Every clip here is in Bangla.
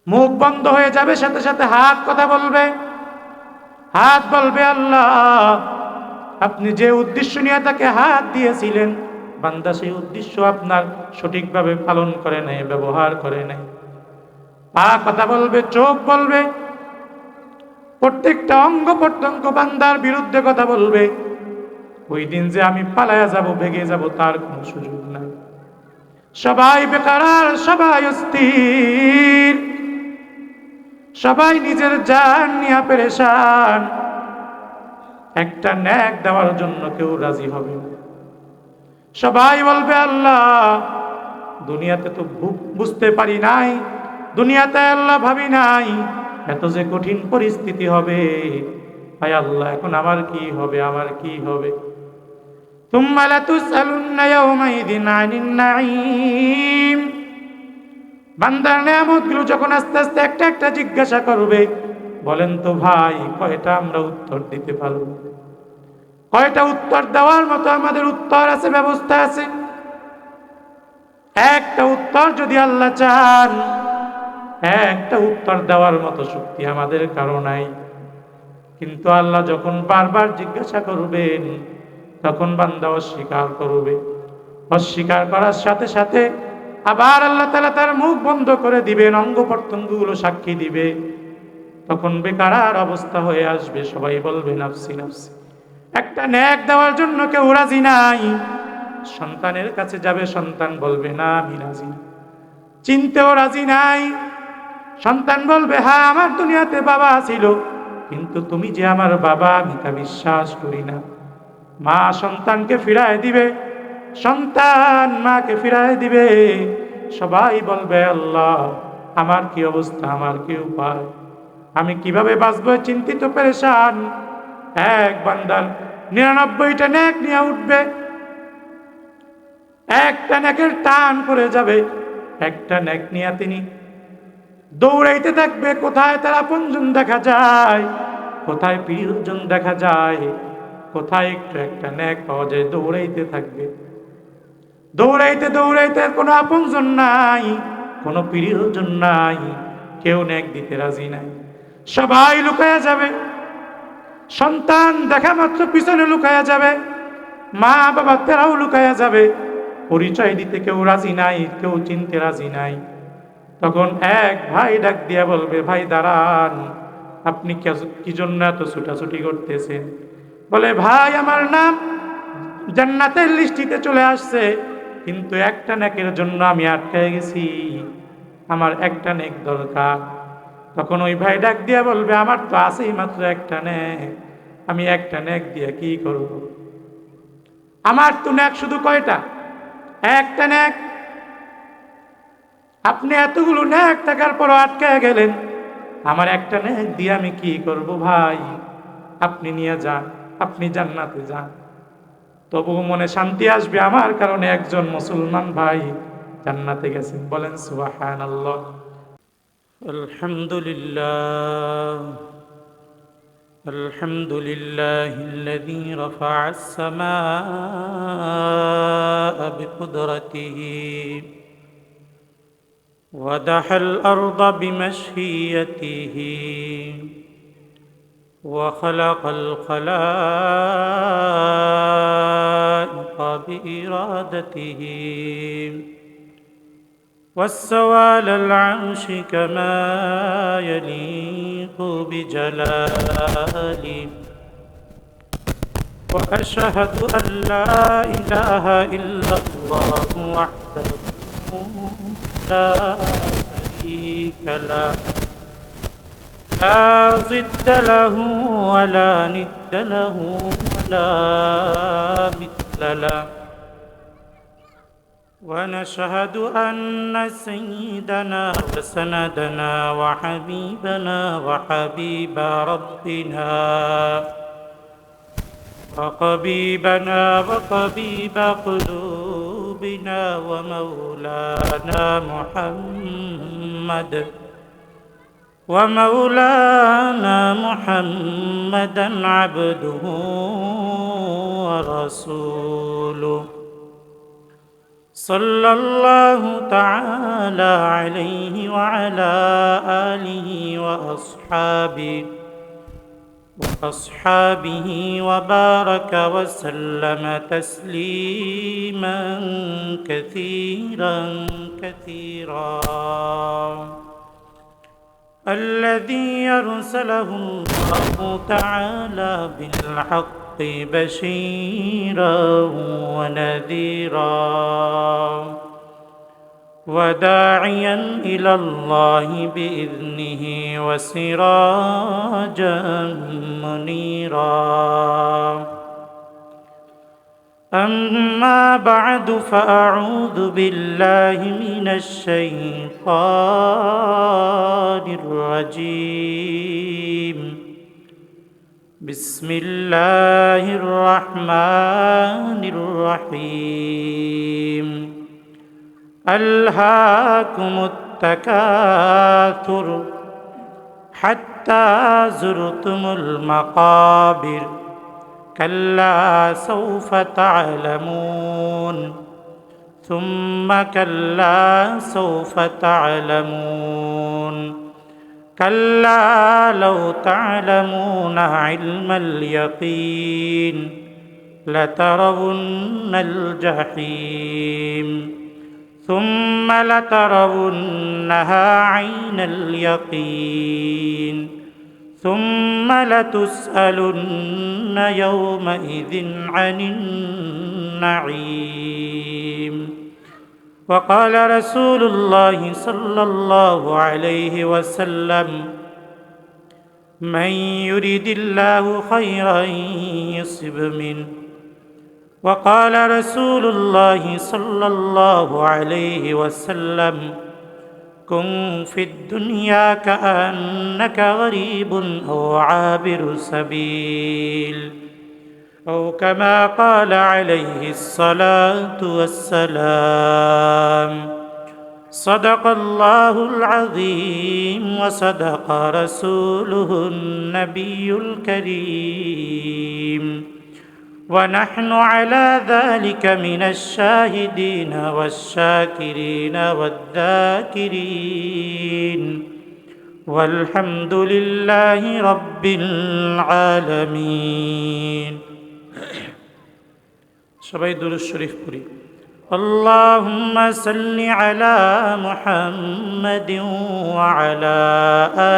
মুখ বন্ধ হয়ে যাবে, সাথে সাথে হাত কথা বলবে। হাত বলবে, আল্লাহ আপনি যে উদ্দেশ্য নিয়ে তাকে হাত দিয়েছিলেন, বান্দা সেই উদ্দেশ্য আপনার সঠিকভাবে পালন করে নাই, ব্যবহার করে নাই। পা কথা বলবে, চোখ বলবে, প্রত্যেকটা অঙ্গ প্রত্যঙ্গ বান্দার বিরুদ্ধে কথা বলবে। ওই দিন যে আমি পালায়া যাব, ভেগে যাব, তার কোনো সুযোগ নাই। সবাই বেকার, সবাই অস্থির, সবাই নিজের জান নিয়ে পেরেশান। একটা ন্যাক দেওয়ার জন্য কেউ রাজি হবে না। সবাই বলবে, আল্লাহ দুনিয়াতে তো বুঝতে পারি নাই, দুনিয়াতে আল্লাহ ভাবি নাই এত যে কঠিন পরিস্থিতি হবে। হায় আল্লাহ, এখন আমার কি হবে, আমার কি হবে। তুম্মা লাতুসআলুন্না ইয়াওমাইযিন আনিন নাঈম। বান্দার নেয়ামতগুলো যখন আস্তে আস্তে একটা একটা জিজ্ঞাসা করবে, বলেন তো ভাই, কয়টা আমরা উত্তর দিতে পারব? কয়টা উত্তর দেওয়ার মতো আমাদের উত্তর আছে, ব্যবস্থা আছে? একটা উত্তর যদি আল্লাহ চান, একটা উত্তর দেওয়ার মতো শক্তি আমাদের কারো নাই। কিন্তু আল্লাহ যখন বারবার জিজ্ঞাসা করবেন, তখন বান্দা অস্বীকার করবে। অস্বীকার করার সাথে সাথে আবার আল্লাহ তাআলা তার মুখ বন্ধ করে দিবেন, অঙ্গ প্রত্যঙ্গগুলো সাক্ষী দিবে। তখন বেকার অবস্থা হয়ে আসবে, সবাই বলবে নাফসি নাফসি। একটা ন্যাক দেওয়ার জন্য কেউ রাজি নাই। সন্তানের কাছে যাবে, সন্তান বলবে না আমি রাজি না। চিনতেও রাজি নাই। সন্তান বলবে, হ্যাঁ আমার দুনিয়াতে বাবা ছিল, কিন্তু তুমি যে আমার বাবা আমি তা বিশ্বাস করি না। মা সন্তানকে ফিরায় দিবে, সন্তান মাকে ফিরায় দিবে। সবাই বলবে, আল্লাহ আমার কি অবস্থা, আমার কি উপায়, আমি কিভাবে বাঁচবো, চিন্তিত পেরেশান। এক বান্দার 99টা নেক নিয়ে উঠবে, একটা নেকের টান পড়ে যাবে, একটা নেক নিয়ে তিনি দৌড়াইতে থাকবে। কোথায় তার আপনজন দেখা যায়, কোথায় প্রিয়জন দেখা যায়, কোথায় একটু একটা নেক পাওয়া যায়, দৌড়াইতে থাকবে। দৌড়াইতে দৌড়াইতে কোনো আপনজন নাই, কোনো প্রিয়জন নাই, কেউ নেক দিতে রাজি নাই। সবাই লুকায়া যাবে, সন্তান দেখা মাত্র পিছনে লুকায়া যাবে, মা বাবা তেরাও লুকায়া যাবে। পরিচয় দিতে কেউ রাজি নাই, কেউ চিনতে রাজি নাই। তখন এক ভাই ডাক দিয়া বলবে, ভাই দাঁড়ান, আপনি কি জন্য এত ছুটাছুটি করতেছেন? বলে, ভাই আমার নাম জান্নাতের লিস্টিতে চলে আসছে, কিন্তু একটা নেকের জন্য আমি আটকে গেছি, আমার একটা নেক দরকার। তখন ওই ভাই ডাক দিয়া বলবে, আমার তো আছেই মাত্র একটা নেক, আমি একটা নেক দিয়ে কি করব? আমার তো নেক শুধু কয়টা? একটা নেক। আপনি এতগুলো নেক থাকার পরও আটকে গেলেন, আমার একটা নেক দিয়ে আমি কি করব? ভাই আপনি নিয়ে যান, আপনি জান্নাতে যান। তবু মনে শান্তি আসবে, আমার কারণে একজন মুসলমান ভাই জান্নাতে গেছেন। বলেন সুবহানাল্লাহ। আলহামদুলিল্লাহ। আলহামদুলিল্লাহিল্লাযী রাফা'আস সামাআ বিকুদরাতিহি ودح الأرض بمشيئته وخلق الخلائق بإرادته واستوى على العرش كما يليق بجلاله وأشهد أن لا إله إلا الله وحده لا شريك له لا ضد له ولا ند له ولا مثل له ونشهد أن سيدنا وسندنا وحبيبنا وحبيب ربنا وقبيبنا وقبيب قلوبنا ومولانا محمدا عبده ورسوله صلى الله تعالى عليه وعلى آله وأصحابه وبارك وسلم تسليما كثيرا الذي أرسله الله تعالى بالحق بشيرا ونذيرا وداعيا إلى الله بإذنه وسراجا منيرا أما بعد فأعوذ بالله من الشيطان الرجيم بسم الله الرحمن الرحيم ألهاكم التكاثر حتى زرتم المقابر كلا سوف تعلمون ثم كلا سوف تعلمون كلا لو تعلمون علم اليقين لترون الجحيم ثم لترونها عين اليقين ثم لتسألن يومئذ عن النعيم وقال رسول الله صلى الله عليه وسلم من يريد الله خيرا يصب منه وقال رسول الله صلى الله عليه وسلم كن في الدنيا كأنك غريب أو عابر سبيل أو كما قال عليه الصلاة والسلام صدق الله العظيم وصدق رسوله النبي الكريم ونحن على ذلك من الشاهدين والشاكرين والذاكرين والحمد لله رب العالمين সবাই দুরূদ শরীফ পড়ি اللهم صل على محمد وعلى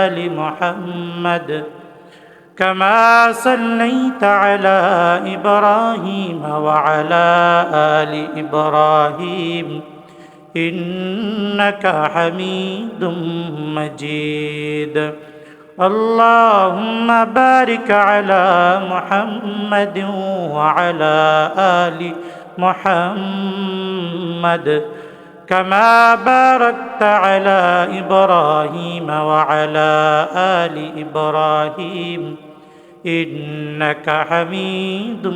آل محمد كما صليت على إبراهيم وعلى آل إبراهيم إنك حميد مجيد اللهم بارك على محمد وعلى آل محمد كما باركت على إبراهيم وعلى آل إبراهيم إنك حميد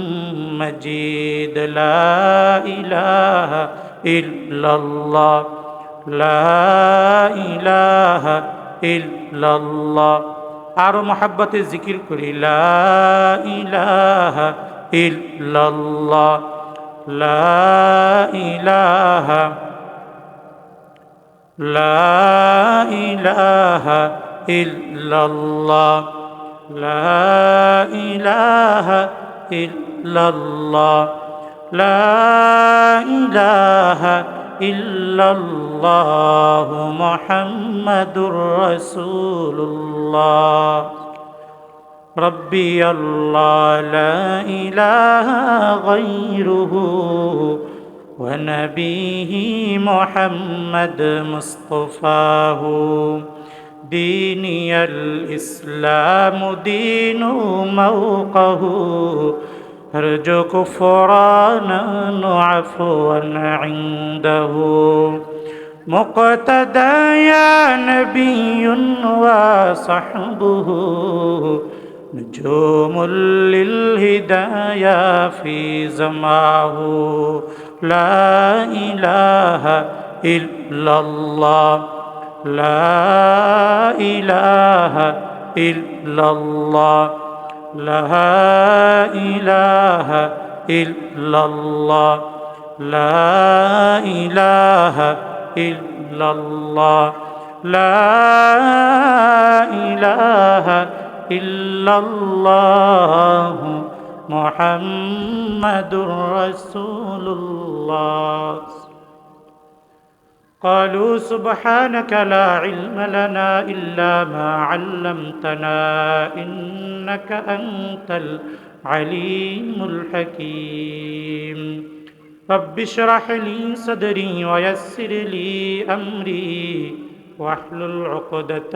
مجيد لا إله إلا الله لا إله إلا الله আরো মহাব্বতে জিকির করি লা ইলাহা ইল্লাল্লাহ লা ইলাহা لا إله إلا الله لا إله إلا الله لا إله إلا الله محمد رسول الله ربي الله لا إله غيره ونبيه محمد مصطفاه ديني الإسلام دين موقه أرجو كفرانا عفوا عنده مقتدى يا نبي وصحبه نجوم للهدايا في زماه لا إله إلا الله لا إله إلا الله لا إله إلا الله লা ইলাহা ইল্লাল্লাহ, লা ইলাহা ইল্লাল্লাহ মুহাম্মাদুর রাসূলুল্লাহ। قالوا سبحانك لا علم لنا إلا ما علمتنا إنك أنت العليم الحكيم رب اشرح لي صدري ويسر لي أمري واحلل عقدة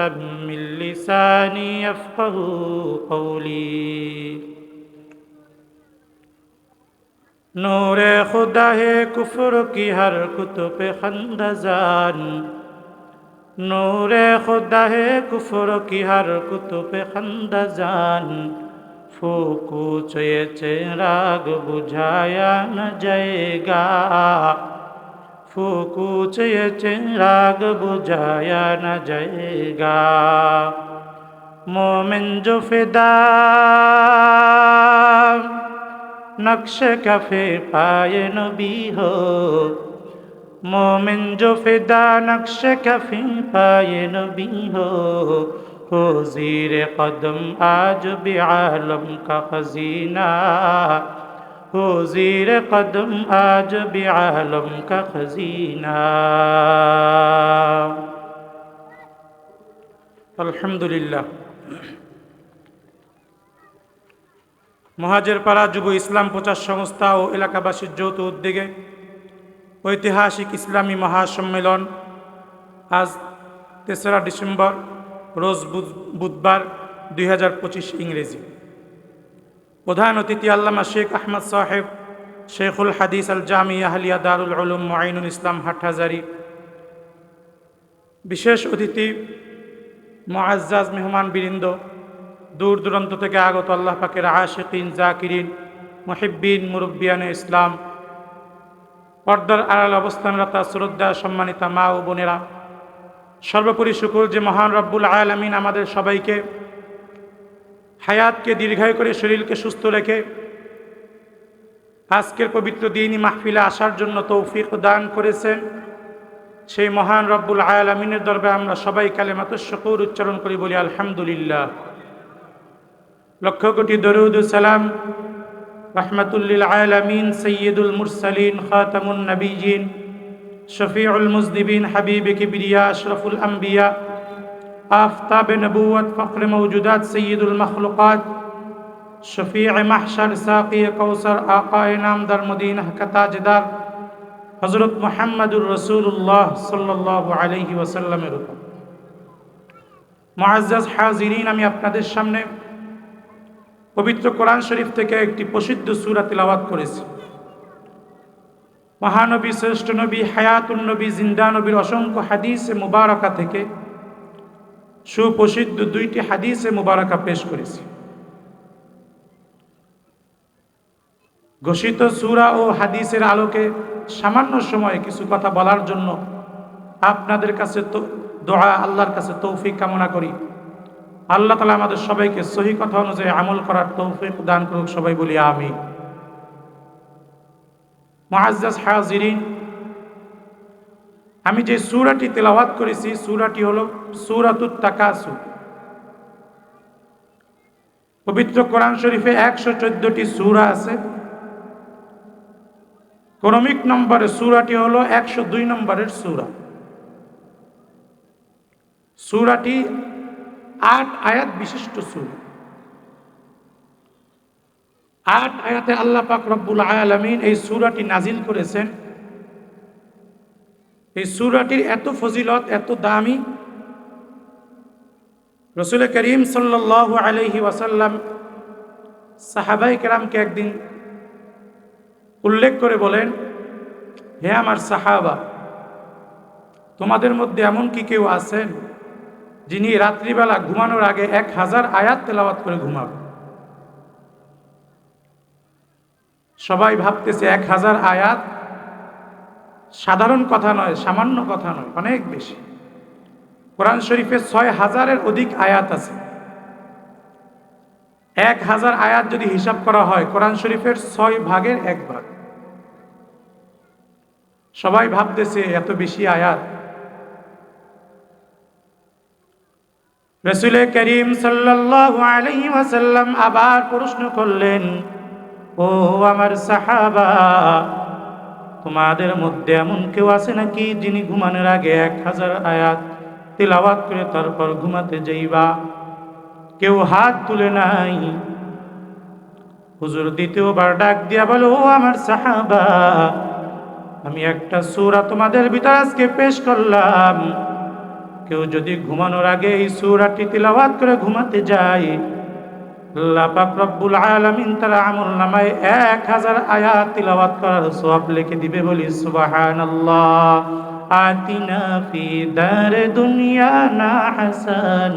من لساني يفقهوا قولي नूरे खुदा है कुफ्र की हर कुतुब खंदजान, नूरे खुदा है कुफ्र की हर कुतुब खंदजान, फूकू चये चिराग बुझाया न जाएगा, फूकू चये चिराग बुझाया न जाएगा। मोमिन जो फिदा नक्शे कफे पाए नबी हो, मोमिन जो फिदा नक्शे कफे पाए नबी हो ज़ीर कदम आज भी आलम का खजीना, हो ज़ीर कदम आज भी आलम का खजीना। अल्हम्दुलिल्लाह। মহাজের পাড়া যুব ইসলাম প্রচার সংস্থা ও এলাকাবাসীর যৌথ উদ্যোগে ঐতিহাসিক ইসলামী মহাসম্মেলন আজ ৩রা ডিসেম্বর রোজ বুধবার ২০২৫ ইংরেজি। প্রধান অতিথি আল্লামা শেখ আহমদ সাহেব, শেখুল হাদিস আল জামিয়া আহলিয়া দারুল উলুম মুঈনুল ইসলাম হাটহাজারী। বিশেষ অতিথি মুআজ্জাজ মেহমান বৃন্দ, দূর দূরান্ত থেকে আগত আল্লাহ পাকের আশিকিন, জাকিরিন, মুহিব্বিন, মুরব্বিয়ানে ইসলাম, পর্দার আড়াল অবস্থানরত শ্রদ্ধা সম্মানিতা মা ও বোনেরা, সর্বোপরি শুকর যে মহান রব্বুল আলামিন আমাদের সবাইকে হায়াতকে দীর্ঘায়ু করে শরীরকে সুস্থ রেখে আজকের পবিত্র দিনই মাহফিলে আসার জন্য তৌফিক দান করেছেন। সেই মহান রব্বুল আলামিনের দরবারে আমরা সবাই কালেমাতুশ শুকর উচ্চারণ করি, বলি আলহামদুলিল্লাহ। লক্ষ কোটি দরুদ ও সালাম রাহমাতুল লিল আলামিন, সাইয়্যিদুল মুরসালিন, খাতামুন নবিয়্যিন, শফিউল মুজনিবিন, হাবিবে কিবরিয়া, আশরাফুল আম্বিয়া, আফতাবে নবুওয়াত, ফখরে মওজুদাত, সাইয়্যিদুল মখলুকাত, শফিউ মাহশর, সাকিয়ে কাউসার, আকায়ে নামদার, মদিনা কা তাজদার হযরত মুহাম্মদুর রাসূলুল্লাহ সাল্লাল্লাহু আলাইহি ওয়াসাল্লামের উপর। মুআজ্জাজ হাজিরিন, আমি আপনাদের সামনে পবিত্র কোরআন শরীফ থেকে একটি প্রসিদ্ধ সূরা তিলাওয়াত করেছি। মহানবী, শ্রেষ্ঠ নবী, হায়াতুন নবী, জিন্দা নবীর অসংখ্য হাদিসে মুবারাকা থেকে সুপ্রসিদ্ধ 2টি হাদিসে মুবারাকা পেশ করেছি। ঘোষিত সূরা ও হাদিসের আলোকে সামান্য সময়ে কিছু কথা বলার জন্য আপনাদের কাছে দোয়া, আল্লাহর কাছে তৌফিক কামনা করি। আল্লাহ তাআলা আমাদের সবাইকে সহি কথা অনুযায়ী আমল করার তৌফিক দান করুক, সবাই বলি আমিন। মুআজ্জাজ হাজিরিন, আমি যে সূরাটি তেলাওয়াত করেছি সূরাটি হলো সূরাতুত তাকাসুর। পবিত্র কোরআন শরীফে 114টি সূরা আছে। ক্রমিক নম্বরে সূরাটি হলো 102 নম্বরের সূরা। সূরাটি 8 আয়াত বিশিষ্ট সূরা। 8 আয়াতে আল্লাহ পাক রব্বুল আলামিন এই সূরাটি নাজিল করেছেন। এই সূরাটির এত ফজিলত, এত দামি, রাসূল করিম সাল্লাল্লাহু আলাইহি ওয়াসাল্লাম সাহাবায়ে কেরামকে একদিন উল্লেখ করে বলেন, হে আমার সাহাবা, তোমাদের মধ্যে এমন কি কেউ আছেন যিনি রাত্রিবেলা ঘুমানোর আগে 1000 আয়াত তেলাওয়াত করে ঘুমাবে? সবাই ভাবতেছে 1000 আয়াত সাধারণ কথা নয়, সামান্য কথা নয়, অনেক বেশি। কোরআন শরীফে 6000-এর অধিক আয়াত আছে। 1000 আয়াত যদি হিসাব করা হয়, কোরআন শরীফের 6 ভাগের 1 ভাগ। সবাই ভাবতেছে এত বেশি আয়াত। রাসূল করিম সাল্লাল্লাহু আলাইহি ওয়াসাল্লাম আবার প্রশ্ন করলেন, ও আমার সাহাবা, তোমাদের মধ্যে এমন কেউ আছে নাকি যিনি ঘুমানোর আগে 1000 আয়াত তিলাওয়াত করে তারপর ঘুমাতে যাইবা? কেউ হাত তুলে নাই। হুজুর দ্বিতীয়বার ডাক দিয়া বলো, ও আমার সাহাবা, আমি একটা সূরা তোমাদের ভিতর আজকে পেশ করলাম, কেউ যদি ঘুমানোর আগে এই সূরাটি তিলাওয়াত করে ঘুমাতে যায়, আল্লাহ পাক রব্বুল আলামিন তার আমলনামায় 1000 আয়াত তিলাওয়াত করার সওয়াব লিখে দিবে। বলি সুবহানাল্লাহ। আতিনা ফি দার দুনিয়ানা হাসান,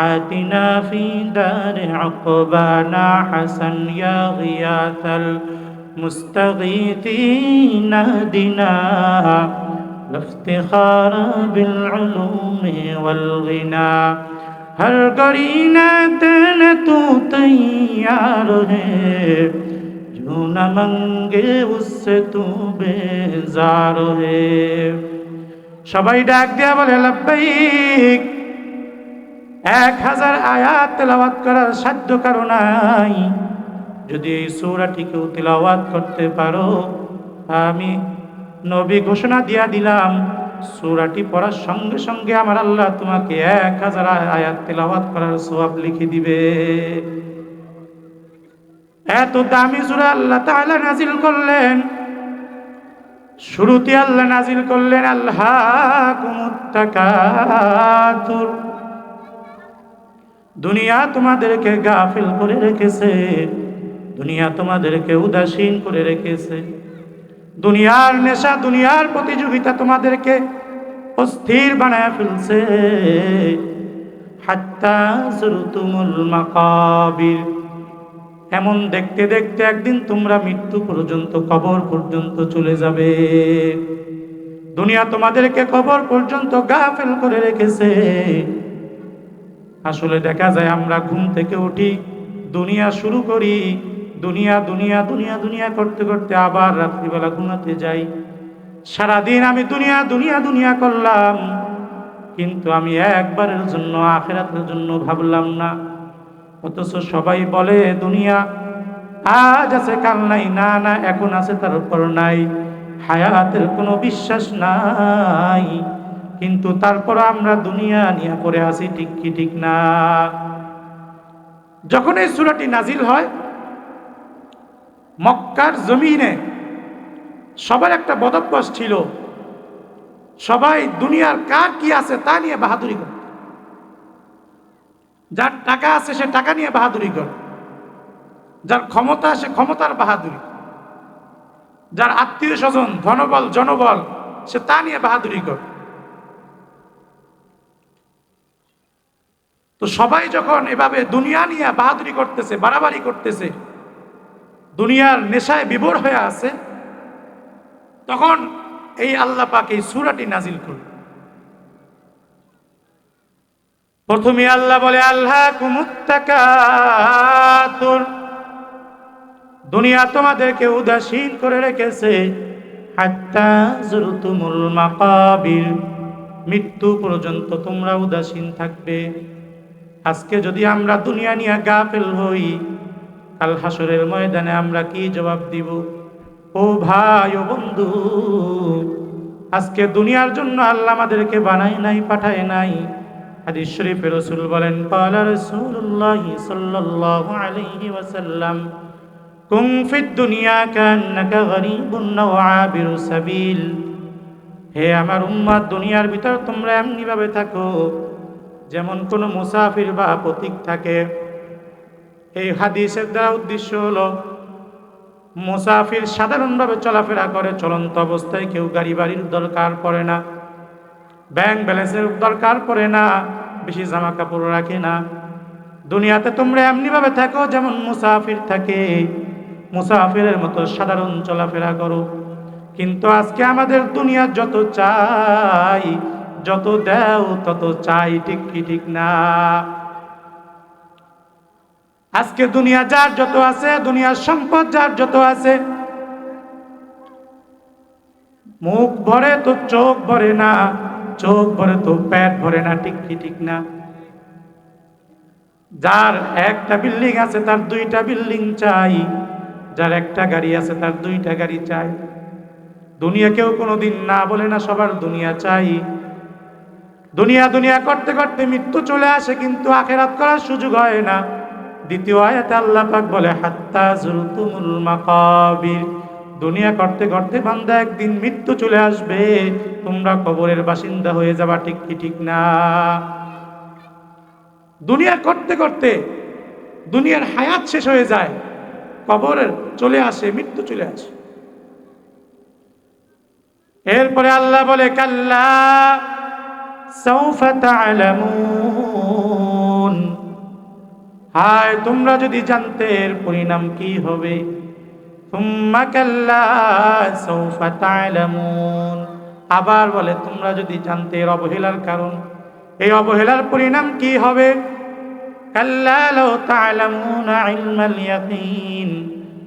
আতিনা ফি দার উকবানা হাসান, ইয়া গিয়াসাল মুস্তাগীথিনা দিনা ইফতিখারা বিল উলুমি ওয়াল গিনা। हर करीना तेन तू तैयार है, जो न मंगे उससे तू बेजार है। সবাই ডাক দিয়া বলে লব্বাইক। 1000 আয়াত তেলাওয়াত করার সাধ্য কারো নাই। যদি এই সূরাটি কেউ তেলাওয়াত করতে পারো, আমি নবী ঘোষণা দিয়া দিলাম, সূরাটি পড়ার সঙ্গে সঙ্গে আমার আল্লাহ তোমাকে 1000 আয়াত তেলাওয়াত করার সওয়াব লিখে দিবে। এত দামি সূরা আল্লাহ তাআলা নাজিল করলেন। শুরুতে আল্লাহ নাজিল করলেন আল্লাকুমুত তাকাতুর, দুনিয়া তোমাদেরকে গাফিল করে রেখেছে, দুনিয়া তোমাদেরকে উদাসীন করে রেখেছে, দুনিয়ার নেশা, দুনিয়ার প্রতিযোগিতা তোমাদেরকে অস্থির বানায় ফেলছে। হাত্তা যুরতুমুল মাকাবির, এমন দেখতে দেখতে একদিন তোমরা মৃত্যু পর্যন্ত, কবর পর্যন্ত চলে যাবে। দুনিয়া তোমাদেরকে কবর পর্যন্ত গাফেল করে রেখেছে। আসলে দেখা যায় আমরা ঘুম থেকে উঠি, দুনিয়া শুরু করি, দুনিয়া দুনিয়া দুনিয়া দুনিয়া করতে করতে আবার রাত্রিবেলা ঘুমাতে যাই। সারাদিন আমি দুনিয়া দুনিয়া দুনিয়া করলাম, কিন্তু আমি একবারের জন্য আখিরাতের জন্য ভাবলাম না। অথচ সবাই বলে দুনিয়া আজ আছে কাল নাই, না না এখন আছে তারপর নাই, হায়াতের কোনো বিশ্বাস নাই। কিন্তু তারপর আমরা দুনিয়া নিয়ে পড়ে আছি, ঠিক কি ঠিক না? যখন এই সূরাটি নাজিল হয়, মক্কার জমিনে সবার একটা বদভ্যাস ছিল, সবাই দুনিয়ার কার কি আছে তা নিয়ে বাহাদুরি করে। যার টাকা আছে সে টাকা নিয়ে বাহাদুরি করে, যার ক্ষমতা সে ক্ষমতার বাহাদুরি, যার আত্মীয় স্বজন ধনবল জনবল সে তা নিয়ে বাহাদুরি করে। তো সবাই যখন এভাবে দুনিয়া নিয়ে বাহাদুরি করতেছে, বাড়াবাড়ি করতেছে, দুনিয়ার নেশায় বিভোর হয়ে আছে, তখন এই আল্লাহ পাক এই সূরাটি নাজিল করল। প্রথমে আল্লাহ বলে আল্লাকুমুত তাকাতুর, দুনিয়া তোমাদেরকে উদাসীন করে রেখেছে। হাত্তা যুরতুমুল মাকাবির, মৃত্যু পর্যন্ত তোমরা উদাসীন থাকবে। আজকে যদি আমরা দুনিয়া নিয়ে গাফেল হই, কাল হাসরের ময়দানে আমরা কি জবাব দিব? ও ভাই, ও বন্ধু, আজকে দুনিয়ার জন্য আল্লাহ আমাদেরকে বানায় নাই, পাঠায় নাই। হাদিস শরীফে রাসূল বলেন, ক্বালা রাসূলুল্লাহ সাল্লাল্লাহু আলাইহি ওয়াসাল্লাম, কুন ফিদ দুনিয়া কান্নাকা গরীবুন আও আবিরু সাবিল। হে আমার উম্মত, দুনিয়ার ভিতর তোমরা এমনি ভাবে থাকো যেমন কোন মুসাফির বা পথিক থাকে। এই হাদিসের দ্বারা উদ্দেশ্য হলো, মুসাফির সাধারণভাবে চলাফেরা করে, চলন্ত অবস্থায় কেউ গাড়ি বাড়ির দরকার পড়ে না, ব্যাংক ব্যালেন্সের দরকার পড়ে না, বেশি জামা কাপড় রাখে না। দুনিয়াতে তোমরা এমনি ভাবে থাকো যেমন মুসাফির থাকে, মুসাফিরের মতো সাধারণ চলাফেরা করো। কিন্তু আজকে আমাদের দুনিয়া যত চাই, যত দেও তত চাই, ঠিক কি ঠিক না? আজকে দুনিয়া যার যত আছে, দুনিয়ার সম্পদ যার যত আছে, মুখ ভরে তো চোখ ভরে না, চোখ ভরে তো পেট ভরে না, ঠিক কি ঠিক না? যার একটা বিল্ডিং আছে তার দুইটা বিল্ডিং চাই, যার একটা গাড়ি আছে তার দুইটা গাড়ি চাই। দুনিয়া কেউ কোনোদিন না বলে না, সবার দুনিয়া চাই। দুনিয়া দুনিয়া করতে করতে মৃত্যু চলে আসে, কিন্তু আখেরাত করার সুযোগ হয় না। দ্বিতীয় আয়াতে আল্লাহ পাক বলে হাত্তা যুরতুমুল মাকাবির, দুনিয়া করতে করতে বান্দা একদিন মৃত্যু চলে আসবে, তোমরা কবরের বাসিন্দা হয়ে যাবা, ঠিক কি ঠিক না? দুনিয়া করতে করতে দুনিয়ার হায়াত শেষ হয়ে যায়, কবরের চলে আসে, মৃত্যু চলে আসে। এরপরে আল্লাহ বলে কাল্লা সাউফা তা'লামুন, হায় তোমরা যদি জানতে এর পরিণাম কি হবে। সুম্মা কাল্লা সাউফা তা'লামুন, আবার বলে তোমরা যদি জানতে এর অবহেলার কারণ, এই অবহেলার পরিণাম কি হবে। কাল্লা লাউ তা'লামুনা ইলমাল ইয়াকিন,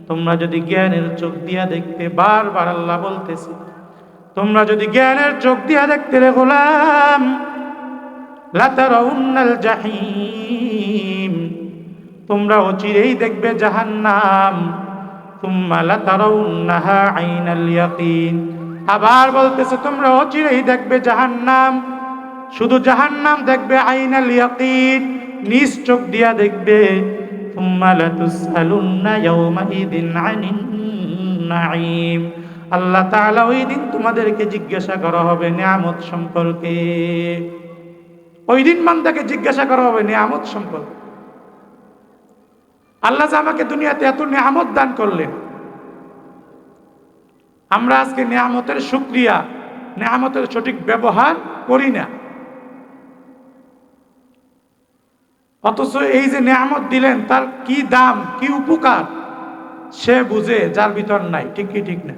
তোমরা যদি জ্ঞানের চোখ দিয়া দেখতে, বারবার আল্লাহ বলতেছে তোমরা যদি জ্ঞানের চোখ দিয়া দেখতে রে গোলাম, লাতারাউন্নাল জাহিম, তোমরা অচিরেই দেখবে জাহান্নাম। সুম্মা লাতারাউন্নাহা আইনাল ইয়াকিন, আবার বলতেছে তোমরা অচিরেই দেখবে জাহান্নাম। শুধু জাহান্নাম দেখবে, আইনাল ইয়াকিন নিজ চোখ দিয়া দেখবে। সুম্মা লাতুসআলুন্না ইয়াওমাইযিন আনিন নাঈম, আল্লাহ তাআলা ওই দিন তোমাদেরকে জিজ্ঞাসা করা হবে নিয়ামত সম্পর্কে। ওই দিন বান্দাকে জিজ্ঞাসা করা হবে নিয়ামত সম্পর্কে। আল্লাহ যে আমাকে দুনিয়াতে এত নিয়ামত দান করলেন, আমরা আজকে নিয়ামতের শুকরিয়া, নিয়ামতের সঠিক ব্যবহার করি না। অথচ এই যে নিয়ামত দিলেন তার কি দাম, কি উপকার সে বুঝে যার ভিতর নাই, ঠিক কি ঠিক না?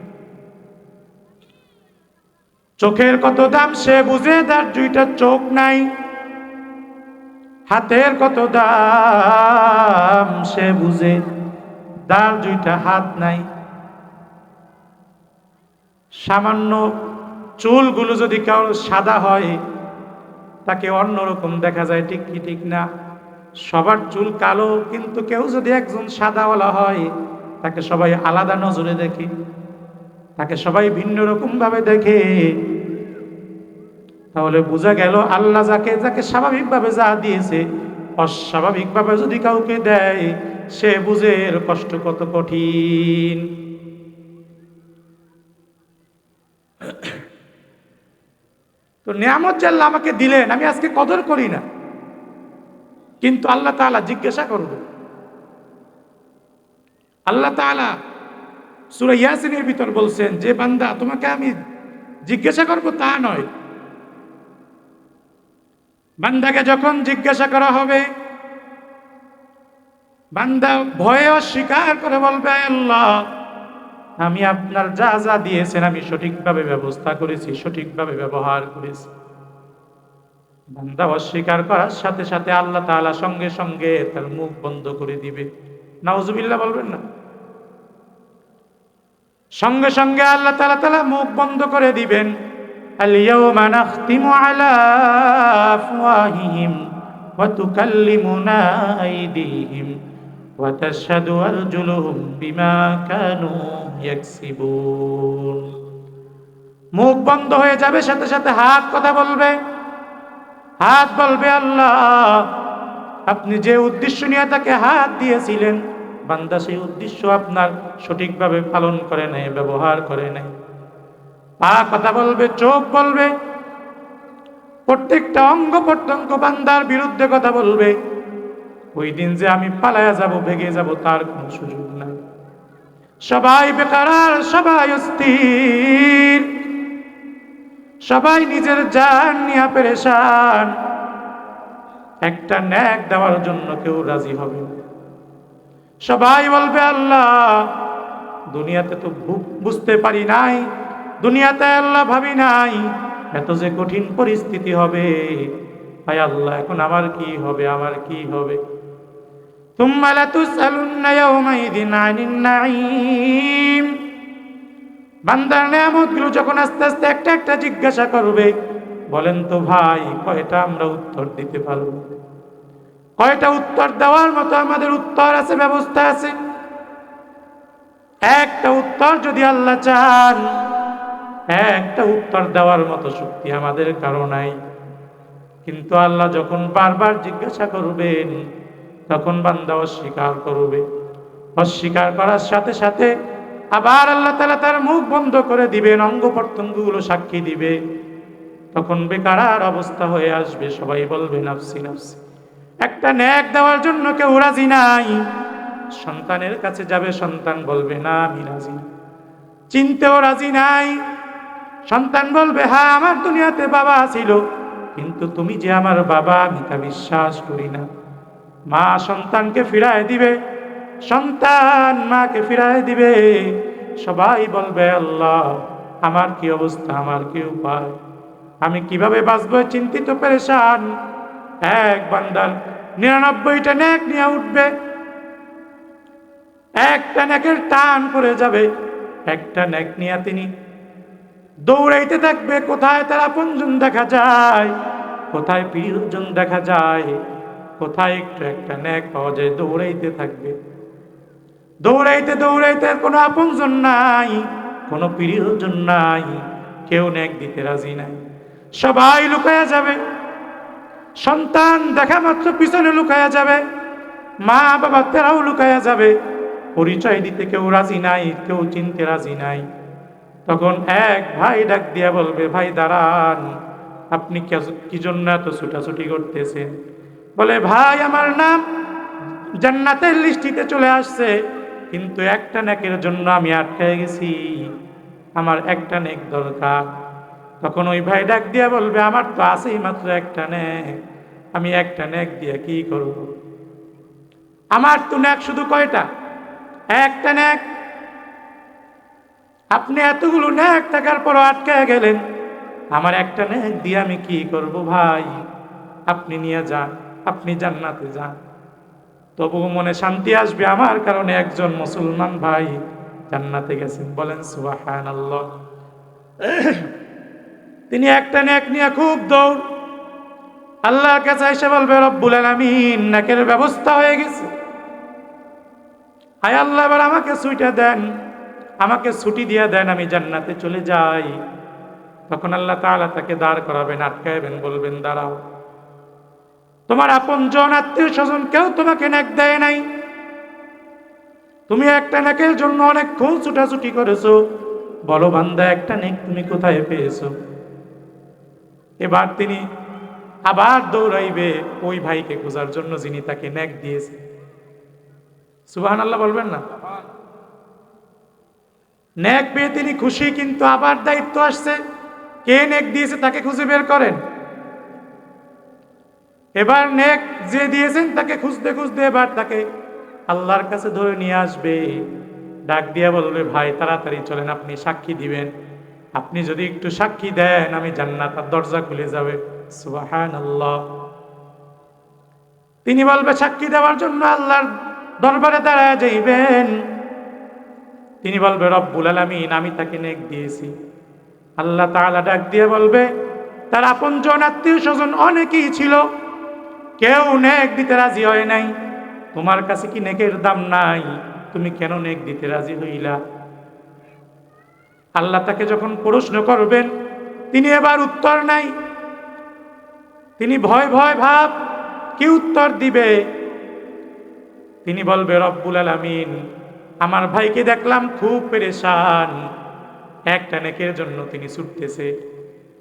চোখের কত দাম সে বুঝে যার দুইটা চোখ নাই। হাতের কত দাম সে বুঝে যার দুইটা হাত নাই। সামান্য চুলগুলো যদি কারো সাদা হয় তাকে অন্যরকম দেখা যায়, ঠিক কি ঠিক না? সবার চুল কালো, কিন্তু কেউ যদি একজন সাদাওয়ালা হয় তাকে সবাই আলাদা নজরে দেখে, তাকে সবাই ভিন্ন রকম ভাবে দেখে। তাহলে বোঝা গেল আল্লাহ যাকে যাকে স্বাভাবিকভাবে যা দিয়েছে, অস্বাভাবিকভাবে যদি কাউকে দেয় সে বুঝে এর কষ্ট কত কঠিন। তো নিয়ামত যে আল্লাহ আমাকে দিলেন, আমি আজকে কদর করি না, কিন্তু আল্লাহ তাআলা জিজ্ঞাসা করবে। আল্লাহ তাআলা সূরা ইয়াসিনের ভিতর বলছেন যে বান্দা তোমাকে আমি জিজ্ঞাসা করব তা নয়। বান্দাকে যখন জিজ্ঞাসা করা হবে, বান্দা ভয়ে অস্বীকার করে বলবে আল্লাহ আমি আপনার যা যা দিয়েছেন আমি সঠিকভাবে ব্যবস্থা করেছি, সঠিকভাবে ব্যবহার করেছি। বান্দা অস্বীকার করার সাথে সাথে আল্লাহ তাআলা সঙ্গে সঙ্গে তার মুখ বন্ধ করে দিবে। নাউজুবিল্লাহ বলবেন না? সঙ্গে সঙ্গে আল্লাহ তাআলা মুখ বন্ধ করে দিবেন। আল ইয়াওমা নাখতিমু আলা আফওয়াহিহিম ওয়া তুকাল্লিমুনা আইদিহিম ওয়া তাশহাদু আরজুলুহুম বিমা কানু ইয়াকসিবুন। মুখ বন্ধ হয়ে যাবে, সাথে সাথে হাত কথা বলবে। হাত বলবে আল্লাহ আপনি যে উদ্দেশ্য নিয়ে তাকে হাত দিয়েছিলেন, বান্দা সেই উদ্দেশ্য আপনার সঠিকভাবে পালন করে নাই, ব্যবহার করে নাই। পা কথা বলবে, চোখ বলবে, প্রত্যেকটা অঙ্গ প্রত্যঙ্গ বান্দার বিরুদ্ধে কথা বলবে। ওই দিন যে আমি পালায়া যাব, ভেগে যাব, তার কোনো সুযোগ নাই। সবাই বেকারার, সবাই অস্থির, সবাই নিজের জান নিয়ে পেরেশান। একটা নেক দেওয়ার জন্য কেউ রাজি হবে না। সবাই বলবে আল্লাহ দুনিয়াতে তো বুঝতে পারি নাই, দুনিয়াতে আল্লাহ ভাবি নাই এত যে কঠিন পরিস্থিতি হবে। হায় আল্লাহ এখন আমার কি হবে, আমার কি হবে? তুম্মা লাতুসআলুন্না ইয়াওমাইযিন আনিন নাঈম, বান্দার নেয়ামতগুলো যখন আস্তে আস্তে একটা একটা জিজ্ঞাসা করবে, বলেন তো ভাই, কয়টা আমরা উত্তর দিতে পারবো? কয়টা উত্তর দেওয়ার মতো আমাদের উত্তর আছে, ব্যবস্থা আছে? একটা উত্তর যদি আল্লাহ চান, একটা উত্তর দেওয়ার মতো শক্তি আমাদের কারো নাই। কিন্তু আল্লাহ যখন বারবার জিজ্ঞাসা করবেন, তখন বান্দা অস্বীকার করবে। অস্বীকার করার সাথে সাথে আবার আল্লাহ তাআলা তার মুখ বন্ধ করে দিবেন, অঙ্গ প্রত্যঙ্গগুলো সাক্ষী দিবে। তখন বেকার অবস্থা হয়ে আসবে, সবাই বলবে নাফসি নাফসি। একটা ন্যাক দেওয়ার জন্য কেউ রাজি নাই। সন্তানের কাছে যাবে, সন্তান বলবে না আমি রাজি না। চিনতেও রাজি নাই। সন্তান বলবে হ্যাঁ আমার দুনিয়াতে বাবা ছিল, কিন্তু তুমি যে আমার বাবা আমি তা বিশ্বাস করি না। মা সন্তানকে ফিরায় দিবে, সন্তান মাকে ফিরায় দিবে। সবাই বলবে আল্লাহ আমার কি অবস্থা, আমার কি উপায়, আমি কিভাবে বাঁচবো, চিন্তিত পেরেশান। এক বান্দার 99টা নেক নিয়ে উঠবে, একটা নেকের টান পড়ে যাবে, একটা নেক নিয়ে তিনি দৌড়াইতে থাকবে। কোথায় তার আপনজন দেখা যায়, কোথায় প্রিয়জন দেখা যায়, কোথায় একটু একটা নেক পাওয়া যায়, দৌড়াইতে থাকবে। দৌড়াইতে দৌড়াইতে কোনো আপনজন নাই, কোনো প্রিয়জন নাই, কেউ নেক দিতে রাজি নাই। সবাই লুকায়া যাবে, সন্তান দেখা মাত্র পিছনে লুকায়া যাবে, মা বাবা তারাও লুকায়া যাবে। পরিচয় দিতে কেউ রাজি নাই, কেউ চিনতে রাজি নাই। তখন এক ভাই ডাক দিয়া বলবে ভাই দাঁড়ান, আপনি কি জন্য এত ছুটাছুটি করতেছেন? বলে ভাই আমার নাম জান্নাতের লিস্টিতে চলে আসছে, কিন্তু একটা নেকের জন্য আমি আটকায় গেছি, আমার একটা নেক দরকার। তখন ওই ভাই ডাক দিয়া বলবে আমার তো আছেই মাত্র একটা নেক, আমি একটা নেক দিয়ে কি করব? আমার তো নেক শুধু কয়টা? একটা নেক। আপনি এতগুলো নেক থাকার পর আটকায় গেলেন, আমার একটা নেক দিয়ে আমি কি করব? ভাই আপনি নিয়ে যান, আপনি জান্নাতে যান, তবুও মনে শান্তি আসবে, আমার কারণে একজন মুসলমান ভাই জান্নাতে গেছেন। বলেন সুবহানাল্লাহ। তিনি একটা নেক নিয়ে খুব দৌড়, আল্লাহর কাছে এসে বলবে রব্বুল আলামিন নেকের ব্যবস্থা হয়ে গেছে, হায় আল্লাহ এবার আমাকে ছুটি দেন, আমাকে ছুটি দিয়ে দেন, আমি জান্নাতে চলে যাই। তখন আল্লাহ তাআলা তাকে দাঁড় করাবেন, আটকাইবেন, বলবেন দাঁড়াও, তোমার আপনজন আত্মীয় স্বজন কেউ তোমাকে নেক দেয় নাই, তুমি একটা নেকের জন্য অনেকক্ষণ ছুটাছুটি করেছো, বলো বান্দা একটা নেক তুমি কোথায় পেয়েছো? এবার তিনি আবার দৌড়াইবে ওই ভাইকে খোঁজার জন্য যিনি তাকে নেক দিয়েছে। সুবহানাল্লাহ বলবেন না? নেক পেয়ে তিনি খুশি, কিন্তু আবার দায়িত্ব আসছে, কে নেক দিয়েছে তাকে খুঁজে বের করেন। এবার নেক যে দিয়েছেন তাকে খুঁজতে খুঁজতে এবার তাকে আল্লাহর কাছে ধরে নিয়ে আসবে, ডাক দিয়া বলবে ভাই তাড়াতাড়ি চলেন, আপনি সাক্ষী দিবেন, আপনি যদি একটু সাক্ষী দেন আমি জান্নাতের দরজা খুলে যাবে। সুবহানাল্লাহ। তিনি বলবে সাক্ষী দেওয়ার জন্য আল্লাহর দরবারে দাঁড়ায় যাইবেন। তিনি বলবে রব্বুল আলামিন আমি তাকে নেক দিয়েছি। আল্লাহ তাআলা ডাক দিয়ে বলবে তার আপনজন আত্মীয় স্বজন অনেকেই ছিল, কেউ নেক দিতে রাজি হয় নাই, তোমার কাছে কি নেকের দাম নাই? তুমি কেন নেক দিতে রাজি হইলা? আল্লাহ তাকে যখন প্রশ্ন করবেন, তিনি এবার উত্তর নাই, তিনি ভয় ভয় ভাব, কি উত্তর দিবে? তিনি বলবে রব্বুল আলামিন আমার ভাইকে দেখলাম খুব পেরেশান, একটা নেকের জন্য তিনি ছুটতেছে,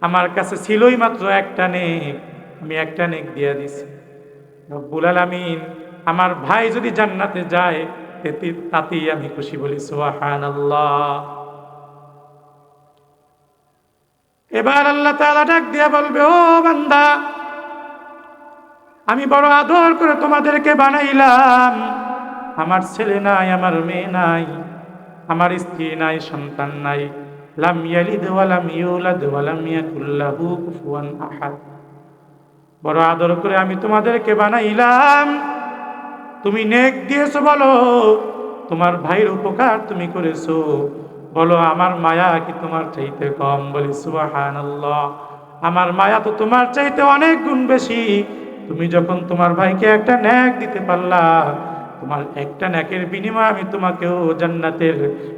আমার কাছে ছিলই মাত্র একটা নেক, আমি একটা নেক দিয়ে দিছি। রব্বুল আলামিন আমার ভাই যদি জান্নাতে যায় তাতেই আমি খুশি। বলি সুবহানাল্লাহ। এবার আল্লাহ তাআলা ডাক দিয়া বলবে ও বান্দা, আমি বড় আদর করে তোমাদেরকে বানাইলাম, আমার ছেলে নাই, আমার মেয়ে নাই, আমার স্ত্রী নাই, সন্তান নাই, লাম ইয়ালিদ ওয়া লাম ইউলাদ ওয়া লাম ইয়াকুল লাহু কুফুয়ান আহাদ। বড় আদর করে আমি তোমাদেরকে বানাইলাম, তুমি নেক দিয়েছো, বলো তোমার ভাইয়ের উপকার তুমি করেছো, বলো আমার মায়া কি তোমার চাইতে কম? বলি সুবহানাল্লাহ, আমার মায়া তো তোমার চাইতে অনেক গুণ বেশি। তুমি যখন তোমার ভাইকে একটা নেক দিতে পারলা, তোমার একটা নেকের বিনিময়ে আমি তোমাকেও জান্নাতের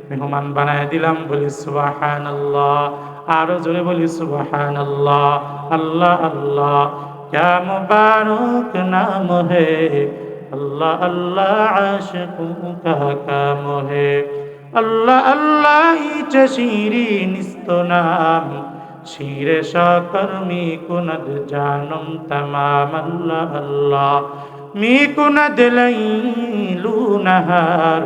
মেহমান বানায় দিলাম। বলি সুবহানাল্লাহ, আরো জোরে বলি সুবহানাল্লাহ। আল্লাহ আল্লাহ क्या मुबारक नाम है, अल्लाह अल्लाह आशिकों का काम है। আল্লাহ আল্লাহ ইচে শিরিনিস্ত নাম, শিরে সকর্মী কুনদ জানম তমাম। আল্লাহ আল্লাহ মি কুনদ লাইলু নাহার,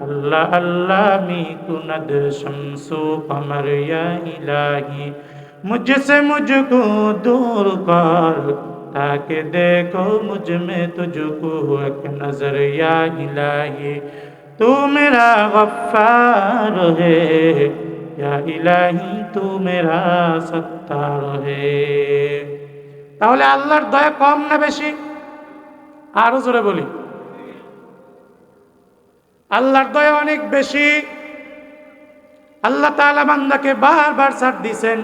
আল্লাহ আল্লাহ মি কুনদ শমসু কমর ইয়া ইলাহি मुझसे मुझको दूर कर, ताकि देखो मुझ में तुझको एक नजर या इलाही। तू मेरा गफ्फार है या इलाही, तू मेरा सत्तार है। তাহলে আল্লাহর দয়া কম না বেশি? আরো জোরে বলি, আল্লাহর দয়া অনেক বেশি। আল্লাহ তাআলা বান্দাকে বারবার ছাড় দিয়েছেন।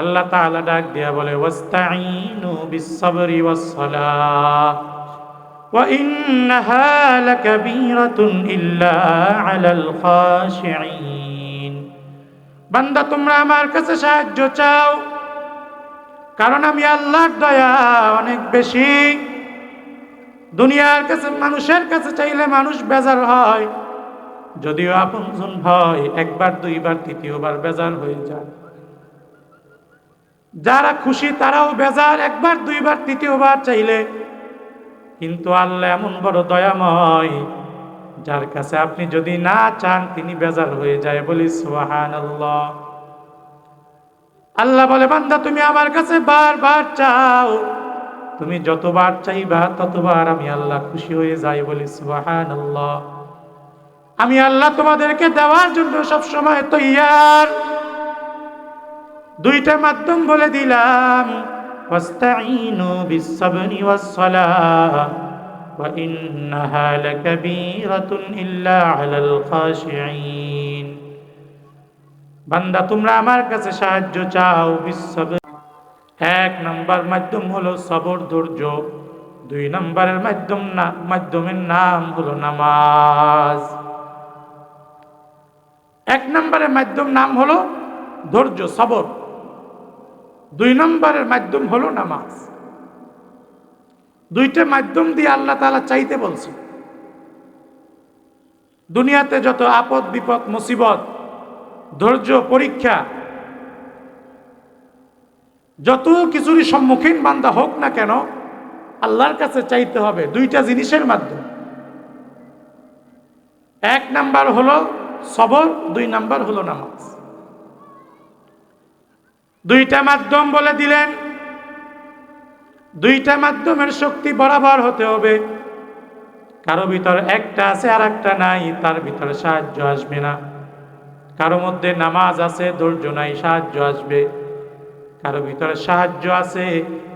আল্লাহ তাআলা ডাক দিয়া বলে ওয়াস্তাঈনু বিস-সাবরি ওয়াস-সালাহ ওয়া ইন্নাহা লাকাবীরাতুন ইল্লা আলাল খাশিঈন। বান্দা তোমরা আমার কাছে সাহায্য চাও, কারণ আমি আল্লাহর দয়া অনেক বেশি। দুনিয়ার কাছে, মানুষের কাছে চাইলে মানুষ বেজার হয়, যদিও আপনজন হয় একবার দুইবার তৃতীয়বার বেজার হয়ে যায়। যারা খুশি তারাও বেজার একবার দুইবার তৃতীয়বার চাইলে। কিন্তু আল্লাহ এমন বড় দয়াময়, যার কাছে আপনি যদি না চান তিনি বেজার হয়ে যায়। বলি সুবহানাল্লাহ। আল্লাহ বলে বান্দা তুমি আমার কাছে বারবার চাও, তুমি যতবার চাইবা ততবার আমি আল্লাহ খুশি হয়ে যাই। বলি সুবহানাল্লাহ। আমি আল্লাহ তোমাদেরকে দেওয়ার জন্য সবসময় তৈয়ার। দুইটা মাধ্যম বলে দিলাম, ওয়াস্তাঈনু বিস-সাবরি ওয়াস-সালাহ ওয়া ইন্নাহা লাকাবীরাতুন ইল্লা আলাল খাশিঈন। বান্দা তোমরা আমার কাছে সাহায্য চাও বিস-সাবর। এক নম্বর মাধ্যম হলো সবর, ধৈর্য। দুই নম্বরের মাধ্যমের নাম হলো নামাজ। এক নম্বরের মাধ্যম নাম হলো ধৈর্য, সবর। দুই নম্বরের মাধ্যম হলো নামাজ। দুইটা মাধ্যম দিয়ে আল্লাহ তাআলা চাইতে বলছে। দুনিয়াতে যত আপদ বিপদ মুসিবত, ধৈর্য পরীক্ষা, যত কিছুরই সম্মুখীন বান্দা হোক না কেন, আল্লাহর কাছে চাইতে হবে দুইটা জিনিসের মাধ্যমে। এক নাম্বার হলো সবর, দুই নাম্বার হলো নামাজ। দুইটা মাধ্যম বলে দিলেন। দুইটা মাধ্যমের শক্তি বরাবর হতে হবে। কারো ভিতর একটা আছে আর একটা নাই, তার ভিতরে সাহায্য আসবে না। কারো মধ্যে নামাজ আছে, ধৈর্য নাই, সাহায্য আসবে। কারো ভিতরে সাহায্য আছে,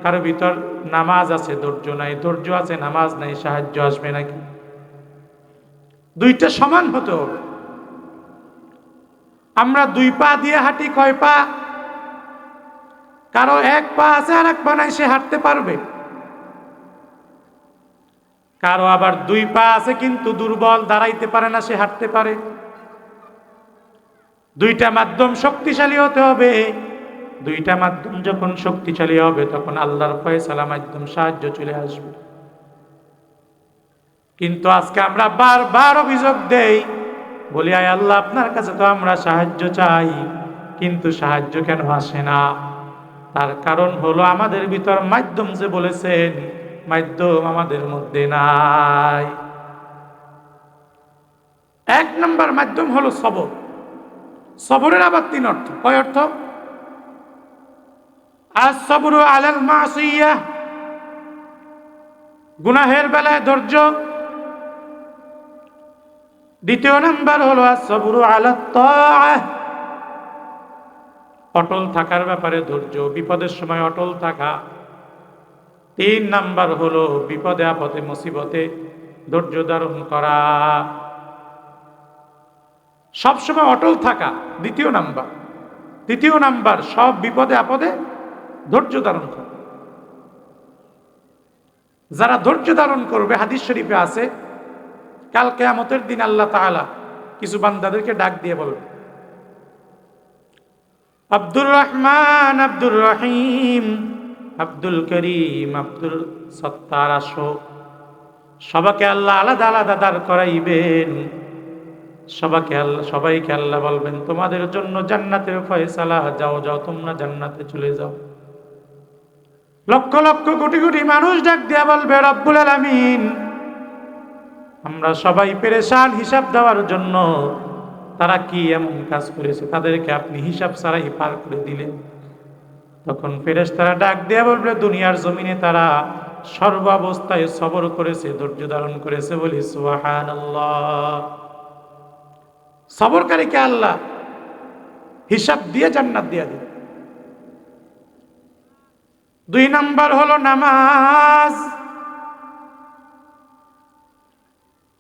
কারো ভিতর নামাজ আছে, ধৈর্য নাই, ধৈর্য আছে, নামাজ নাই, সাহায্য আসবে নাকি? দুইটা সমান হতে হবে। আমরা দুই পা দিয়ে হাঁটি, কয় পা? কারো এক পা আছে আর এক পা নাই, সে হাঁটতে পারবে। কারো আবার দুই পা আছে কিন্তু দুর্বল, দাঁড়াইতে পারে না, সে হাঁটতে পারে। দুইটা মাধ্যম শক্তিশালী হতে হবে। দুইটা মাধ্যম যখন শক্তিশালী হবে তখন আল্লাহর ফয়সালা মাধ্যম সাহায্য চলে আসবে। কিন্তু আজকে আমরা বারবার অভিযোগ দেই, বলি আয় আল্লাহ আপনার কাছে তো আমরা সাহায্য চাই, কিন্তু সাহায্য কেন আসে না? তার কারণ হলো আমাদের ভিতর মাধ্যম যে বলেছেন, মাধ্যম আমাদের মধ্যে নাই। এক নম্বর মাধ্যম হলো সবর। সবরের আবার তিন অর্থ। কয় অর্থ? আস-সাবরু আলাল মাসিয়াহ, গুনাহের বেলায় ধৈর্য। দ্বিতীয় নাম্বার হলো আস-সাবরু আলাত তাআহ, অটল থাকার ব্যাপারে ধৈর্য, বিপদের সময় অটল থাকা। তিন নাম্বার হলো বিপদে আপদে মুসিবতে ধৈর্য ধারণ করা। সবসময় অটল থাকা দ্বিতীয় নাম্বার। তৃতীয় নাম্বার, সব বিপদে আপদে ধৈর্য ধারণ করা। যারা ধৈর্য ধারণ করবে, হাদিস শরীফে আছে কাল কিয়ামতের দিন আল্লাহ তাআলা কিছু বান্দাদেরকে ডাক দিয়ে বলবে, আব্দুর রহমান, আব্দুর রহিম, আব্দুল করিম, আব্দুল সত্তার, আসো। সবাইকে আল্লাহ আলাদা আলাদা দাঁড় করাইবেন। সবাইকে আল্লাহ বলবেন, তোমাদের জন্য জান্নাতের ফয়সালা, যাও যাও তোমরা জান্নাতে চলে যাও। লক্ষ লক্ষ কোটি কোটি মানুষ ডাক দিয়া বলবে, রব্বুল আলামিন, আমরা সবাই পেরেশান হিসাব দেওয়ার জন্য। তারা কি এমন কাজ করেছে তাদেরকে আপনি হিসাব ছাড়াই পার করে দিলেন। তখন ফেরেশতারা ডাক দিয়া বলবে, দুনিয়ার জমিনে তারা সর্ব অবস্থায় সবর করেছে, ধৈর্য ধারণ করেছে। বলি সুবহানাল্লাহ। সবরকারীকে আল্লাহ হিসাব দিয়ে জান্নাত দিয়ে দেন। 2 নাম্বার হলো নামাজ।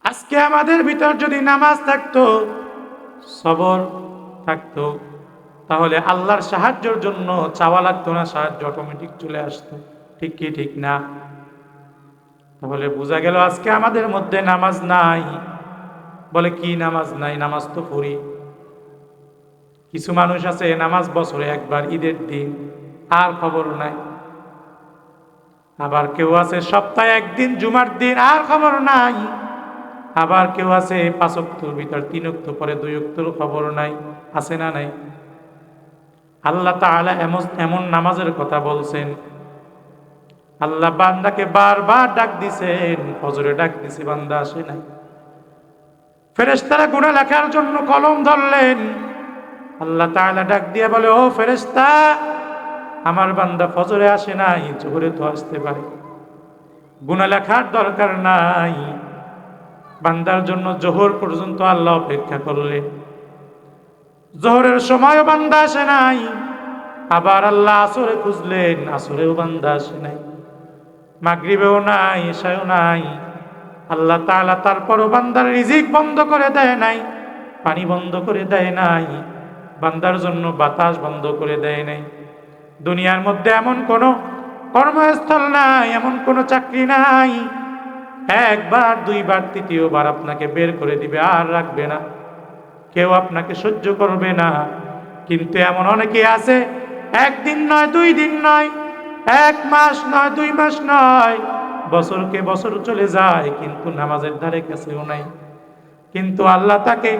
আজকে আমাদের ভিতর যদি নামাজ থাকতো, সবর থাকতো, তাহলে আল্লাহর সাহায্যের জন্য চাওয়া লাগতো না, সাহায্য অটোমেটিক চলে আসতো। ঠিক কি ঠিক না? তাহলে বোঝা গেল আজকে আমাদের মধ্যে নামাজ নাই। বলে কি নামাজ নাই? নামাজ তো পড়ি। কিছু মানুষ আছে নামাজ বছরে একবার ঈদের দিন, আর খবর নাই। আবার কেউ আছে সপ্তাহে একদিন জুমার দিন, আর খবর নাই। আবার কেউ আছে 5 ওয়াক্তের ভিতর 3 ওয়াক্ত পরে 2 ওয়াক্তের খবর নাই। আছে না নাই? আল্লাহ তাআলা এমন নামাজের কথা বলছেন। আল্লাহ বান্দাকে বারবার ডাক দিছেন, ফজরে ডাক দিছে, বান্দা আসে নাই। ফেরেশতারা গুনাহ লেখার জন্য কলম ধরলেন। আল্লাহ তাআলা ডাক দিয়ে বলে, ও ফেরেশতা, আমার বান্দা ফজরে আসে নাই, জোহরে তো আসতে পারে, গুনাহ লেখার দরকার নাই। বান্দার জন্য জোহর পর্যন্ত আল্লাহ অপেক্ষা করলেন। জোহরের সময়ও বান্দা আসে নাই। আবার আল্লাহ আসরে খুঁজলেন, আসরেও বান্দা আসে নাই। মাগরিবেও নাই, এশায়ও নাই। আল্লাহ তাআলা তারপরও বান্দার রিজিক বন্ধ করে দেয় নাই, পানি বন্ধ করে দেয় নাই, বান্দার জন্য বাতাস বন্ধ করে দেয় নাই। দুনিয়ার মধ্যে এমন কোনো কর্মস্থল নাই, এমন কোনো চাকরি নাই, একবার, দুইবার, তৃতীয়বার আপনাকে বের করে দিবে, আর রাখবে না। কেউ আপনাকে সহ্য করবে না। কিন্তু এমন অনেকে আছে, 1 দিন নয়, 2 দিন নয়, 1 মাস নয়, 2 মাস নয়, বছরকে বছর চলে যায়, কিন্তু নামাজের ধারে কাছেও নাই। কিন্তু আল্লাহ তাকে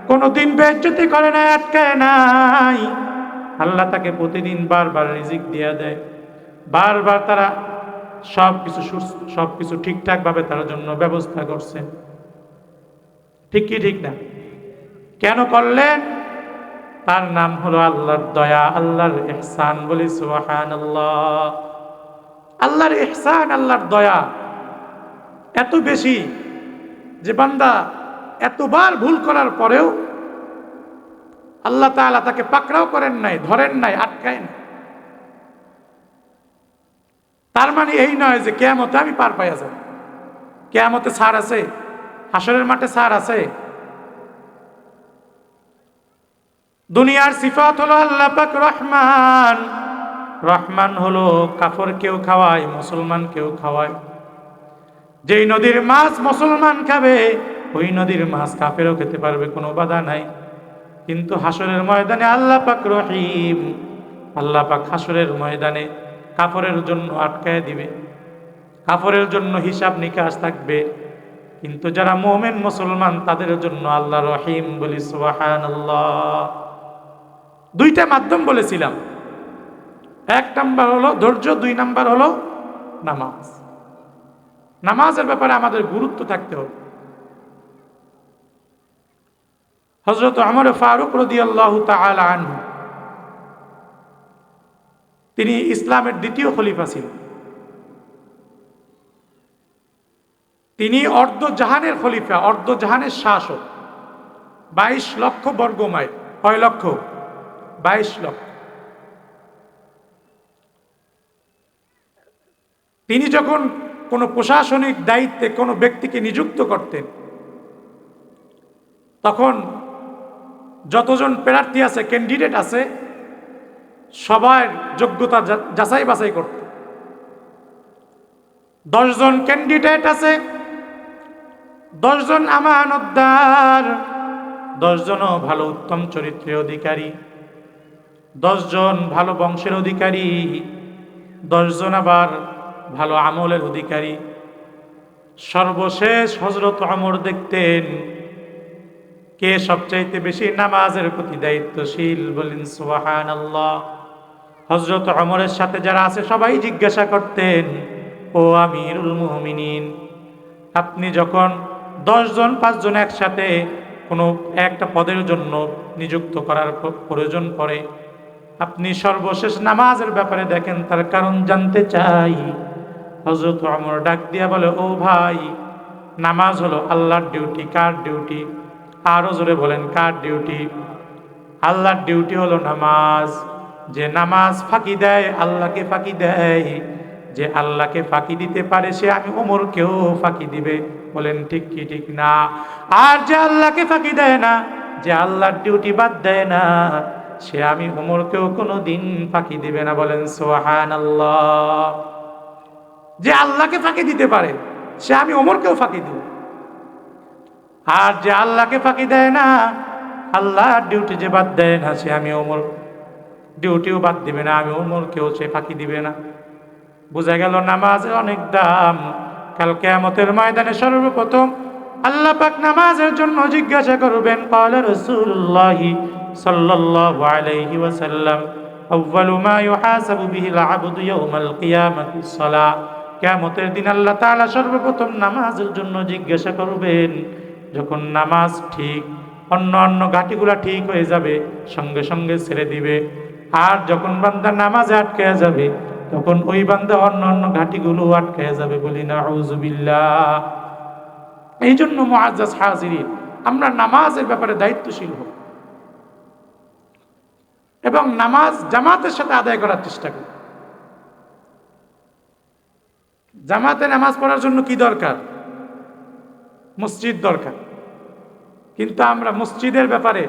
কোনোদিন বেইজ্জতি করে নাই, আটকায় নাই। আল্লাহ তাকে প্রতিদিন বারবার রিজিক দিয়ে দেয়। বারবার তারা সবকিছু ঠিকঠাক ভাবে তার জন্য ব্যবস্থা করছেন। ঠিক কি ঠিক না? কেন করলেন? তার নাম হলো আল্লাহর দয়া, আল্লাহর ইহসান। বলি সুবহানাল্লাহ। আল্লাহর ইহসান, আল্লাহর দয়া এত বেশি যে বান্দা এতবার ভুল করার পরেও আল্লাহ তাআলা তাকে পাকড়াও করেন নাই, ধরেন নাই, আটকায় নাই। তার মানে এই নয় যে কিয়ামতে আমি পার পাইয়া যাব। কিয়ামতে ছাড় আছে, হাসরের মাঠে ছাড় আছে। দুনিয়ার সিফাত হলো আল্লাহ পাক রহমান। রহমান হলো কাফর কেউ খাওয়ায়, মুসলমান কেউ খাওয়ায়। যেই নদীর মাছ মুসলমান খাবে, ওই নদীর মাছ কাফেরও খেতে পারবে, কোনো বাধা নাই। কিন্তু হাসরের ময়দানে আল্লাহ পাক রহিম। আল্লাহ পাক হাসরের ময়দানে কাফরের জন্য আটকায় দিবে, কাফরের জন্য হিসাব নিকাশ থাকবে। কিন্তু যারা মুমিন মুসলমান তাদের জন্য আল্লাহ রহিম। বলি সুবহানাল্লাহ। 2টা মাধ্যম বলেছিলাম। 1 নাম্বার হলো ধৈর্য, 2 নাম্বার হলো নামাজ। নামাজের ব্যাপারে আমাদের গুরুত্ব থাকতে হবে। হযরত ওমর ফারুক রাদিয়াল্লাহু তাআলা আনহু, তিনি ইসলামের 2য় খলিফা ছিলেন। তিনি অর্ধজাহানের খলিফা, অর্ধজাহানের শাসক। 22 লক্ষ বর্গ মাইল। কয় লক্ষ? 22 লক্ষ। তিনি যখন কোনো প্রশাসনিক দায়িত্বে কোনো ব্যক্তিকে নিযুক্ত করতেন, তখন যতজন প্রার্থী আছে, ক্যান্ডিডেট আছে, সবার যোগ্যতা যাচাই বাছাই করত। 10 জন ক্যান্ডিডেট আছে, 10 জন আমানতদার, 10 জনও ভালো উত্তম চরিত্রের অধিকারী, 10 জন ভালো বংশের অধিকারী, 10 জন আবার ভালো আমলের অধিকারী। সর্বশেষ হযরত ওমর দেখতেন কে সবচাইতে বেশি নামাজের প্রতি দায়িত্বশীল, বলেন সুবহানাল্লাহ। হযরত ওমরের সাথে যারা আছে সবাই জিজ্ঞাসা করতেন, ও আমিরুল মুমিনিন, আপনি যখন 10 জন 5 জন একসাথে কোনো একটা পদের জন্য নিযুক্ত করার প্রয়োজন পড়ে, আপনি সর্বশেষ নামাজের ব্যাপারে দেখেন, তার কারণ জানতে চাই। হযরত ওমর ডাক দিয়া বলে, ও ভাই, নামাজ হলো আল্লাহর ডিউটি। কার ডিউটি? আরো জোরে বলেন, কার ডিউটি? আল্লাহর ডিউটি হলো নামাজ। যে নামাজ ফাঁকি দেয় আল্লাহকে ফাঁকি দেয়, যে আল্লাহকে ফাঁকি দিতে পারে সে আমি ওমরকেও ফাঁকি দিবে। বলেন ঠিক কি ঠিক না? আর যে আল্লাহকে ফাঁকি দেয় না, যে আল্লাহর ডিউটি বাদ দেয় না, সে আমি ওমরকেও কোনো দিন ফাঁকি দিবে না। বলেন সুবহানাল্লাহ। যে আল্লাহকে ফাঁকি দিতে পারে সে আমি ওমরকেও ফাঁকি দিব। আর যে আল্লাহকে ফাঁকি দেয় না, আল্লাহর ডিউটি যে বাদ দেয় না, সে আমি ওমর ডিউটিও বাদ দিবে না, আমি ওমরকেও সে ফাঁকি দিবে না। বোঝা গেল নামাজের অনেক দাম। কাল কিয়ামতের ময়দানে সর্বপ্রথম আল্লাহ পাক নামাজের জন্য জিজ্ঞাসা করবেন। ক্বালা রাসূলুল্লাহি সাল্লাল্লাহু আলাইহি ওয়াসাল্লাম, আউয়ালু মা ইউহাসাবু বিহিল আবদু ইয়াউমাল কিয়ামাতিস সালাহ। কিয়ামতের দিন আল্লাহ তাআলা সর্বপ্রথম নামাজের জন্য জিজ্ঞাসা করবেন। যখন নামাজ ঠিক, অন্য ঘাটিগুলা ঠিক হয়ে যাবে, সঙ্গে সঙ্গে ছেড়ে দিবে। আর যখন বান্দা নামাজে আটকে যাবে, তখন ওই বান্দা অন্য ঘাটিগুলো আটকে যাবে। বলি নাউযুবিল্লাহ। এই জন্য মুআজ্জাজ হাজিরিন, আমরা নামাজের ব্যাপারে দায়িত্বশীল হব এবং নামাজ জামাতের সাথে আদায় করার চেষ্টা করি। জামাতে নামাজ পড়ার জন্য কি দরকার? মসজিদ দরকার। কিন্তু আমরা মসজিদের ব্যাপারে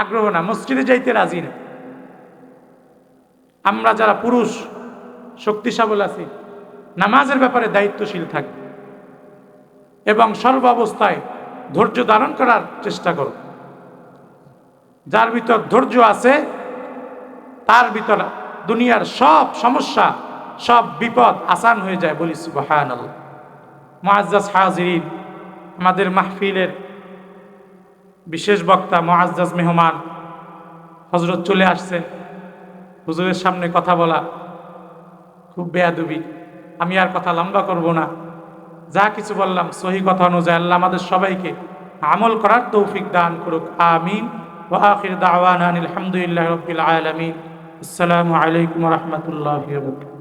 আগ্রহ না, মসজিদে যাইতে রাজি না। আমরা যারা পুরুষ শক্তিশালী আছি, নামাজের ব্যাপারে দায়িত্বশীল থাকি এবং সর্ব অবস্থায় ধৈর্য ধারণ করার চেষ্টা করো। যার ভিতর ধৈর্য আছে তার ভিতর দুনিয়ার সব সমস্যা, সব বিপদ আসান হয়ে যায়। বলি সুবহানাল্লাহ। মুআজ্জাজ হাজিরিন, আমাদের মাহফিলের বিশেষ বক্তা, মুআজ্জাজ মেহমান হযরত চলে আসছেন। হুজুরের সামনে কথা বলা খুব বেয়াদবি। আমি আর কথা লম্বা করব না। যা কিছু বললাম সহি কথা অনুযায়ী আল্লাহ আমাদের সবাইকে আমল করার তৌফিক দান করুক। আমিন। ওয়া আখির দাওয়ানা আলহামদুলিল্লাহি রাব্বিল আলামিন। আসসালামু আলাইকুম ওয়া রাহমাতুল্লাহি ওয়া বারাকাতুহু।